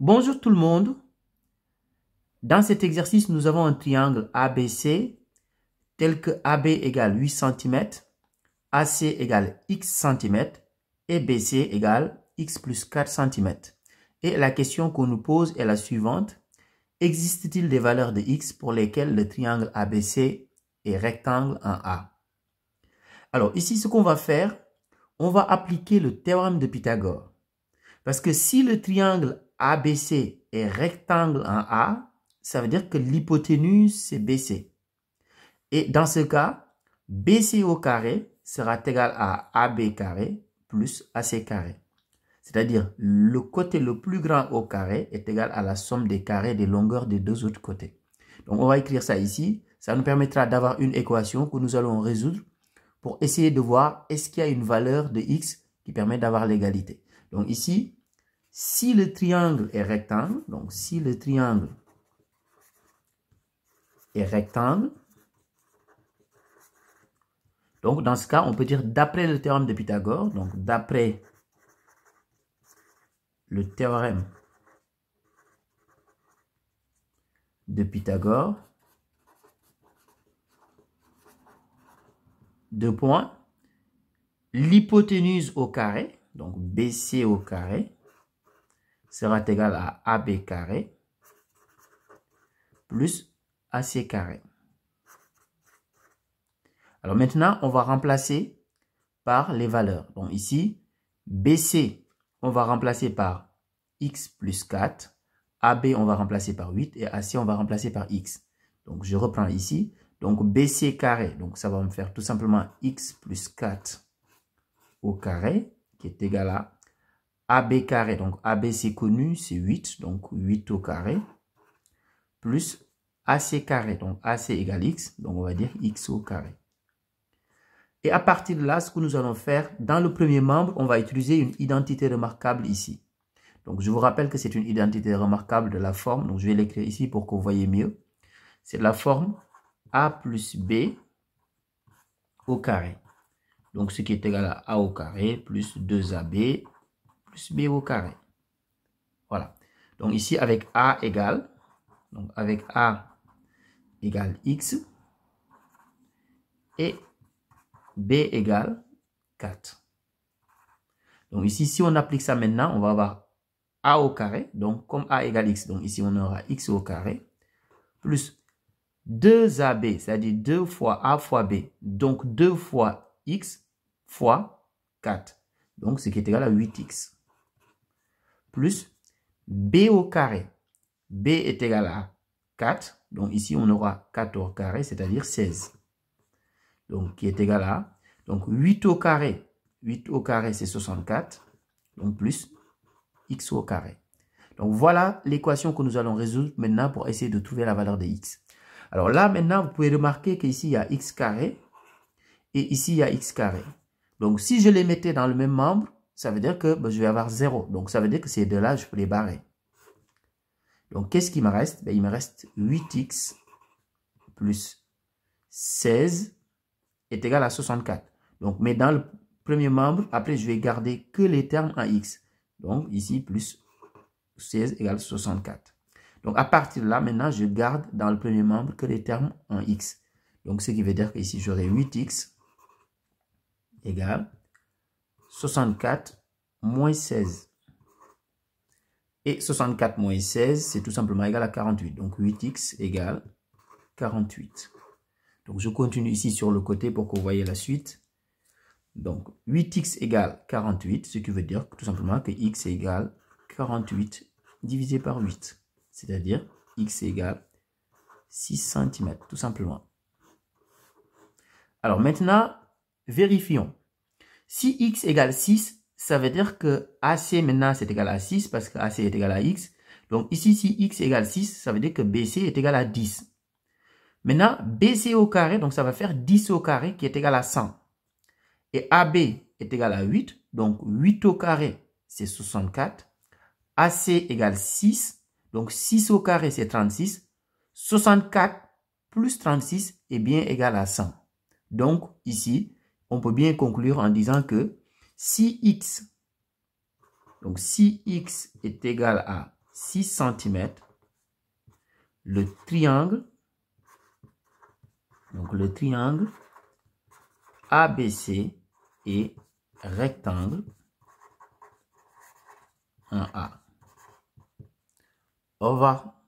Bonjour tout le monde. Dans cet exercice, nous avons un triangle ABC tel que AB égale 8 cm, AC égale x cm et BC égale x plus 4 cm. Et la question qu'on nous pose est la suivante. Existe-t-il des valeurs de x pour lesquelles le triangle ABC est rectangle en A? Alors ici, ce qu'on va faire, on va appliquer le théorème de Pythagore. Parce que si le triangle ABC est rectangle en A, ça veut dire que l'hypoténuse, c'est BC. Et dans ce cas, BC au carré sera égal à AB carré plus AC carré. C'est-à-dire, le côté le plus grand au carré est égal à la somme des carrés des longueurs des deux autres côtés. Donc, on va écrire ça ici. Ça nous permettra d'avoir une équation que nous allons résoudre pour essayer de voir est-ce qu'il y a une valeur de x qui permet d'avoir l'égalité. Donc ici, si le triangle est rectangle, donc si le triangle est rectangle, donc dans ce cas, on peut dire d'après le théorème de Pythagore, donc d'après le théorème de Pythagore, deux points, l'hypoténuse au carré, donc BC au carré, sera égal à AB carré plus AC carré. Alors maintenant, on va remplacer par les valeurs. Donc ici, BC, on va remplacer par x plus 4. AB, on va remplacer par 8. Et AC, on va remplacer par x. Donc je reprends ici. Donc BC carré, donc ça va me faire tout simplement x plus 4 au carré, qui est égal à AB carré. Donc AB, c'est connu, c'est 8. Donc 8 au carré. Plus AC carré. Donc AC égale x. Donc on va dire x au carré. Et à partir de là, ce que nous allons faire, dans le premier membre, on va utiliser une identité remarquable ici. Donc, je vous rappelle que c'est une identité remarquable de la forme. Donc, je vais l'écrire ici pour que vous voyez mieux. C'est la forme A plus B au carré. Donc, ce qui est égal à A au carré plus 2AB plus B au carré. Voilà. Donc, ici, avec A égale, donc avec A égale X et B égale 4. Donc ici, si on applique ça maintenant, on va avoir A au carré. Donc comme A égale X, donc ici on aura X au carré. Plus 2AB, c'est-à-dire 2 fois A fois B. Donc 2 fois X fois 4. Donc ce qui est égal à 8X. Plus B au carré. B est égal à 4. Donc ici on aura 4 au carré, c'est-à-dire 16. Donc qui est égal à, donc 8 au carré. 8 au carré, c'est 64. Donc, plus x au carré. Donc, voilà l'équation que nous allons résoudre maintenant pour essayer de trouver la valeur de x. Alors là, maintenant, vous pouvez remarquer qu'ici, il y a x carré. Et ici, il y a x carré. Donc, si je les mettais dans le même membre, ça veut dire que je vais avoir 0. Donc, ça veut dire que ces deux-là, je peux les barrer. Donc, qu'est-ce qui me reste? Il me reste 8x plus 16 est égal à 64. Donc, mais dans le premier membre, après, je vais garder que les termes en x. Donc, ici, plus 16 égale 64. Donc, à partir de là, maintenant, je garde dans le premier membre que les termes en x. Donc, ce qui veut dire qu'ici, j'aurai 8x égale 64 moins 16. Et 64 moins 16, c'est tout simplement égal à 48. Donc, 8x égale 48. Donc, je continue ici sur le côté pour que vous voyez la suite. Donc, 8x égale 48, ce qui veut dire tout simplement que x égale 48 divisé par 8. C'est-à-dire, x égale 6 cm, tout simplement. Alors, maintenant, vérifions. Si x égale 6, ça veut dire que AC maintenant c'est égal à 6 parce que AC est égal à x. Donc, ici, si x égale 6, ça veut dire que BC est égal à 10. Maintenant, BC au carré, donc ça va faire 10 au carré qui est égal à 100. Et AB est égal à 8. Donc 8 au carré, c'est 64. AC égale 6. Donc 6 au carré, c'est 36. 64 plus 36 est bien égal à 100. Donc ici, on peut bien conclure en disant que si x est égal à 6 cm, le triangle, donc le triangle ABC et rectangle en A. Au revoir.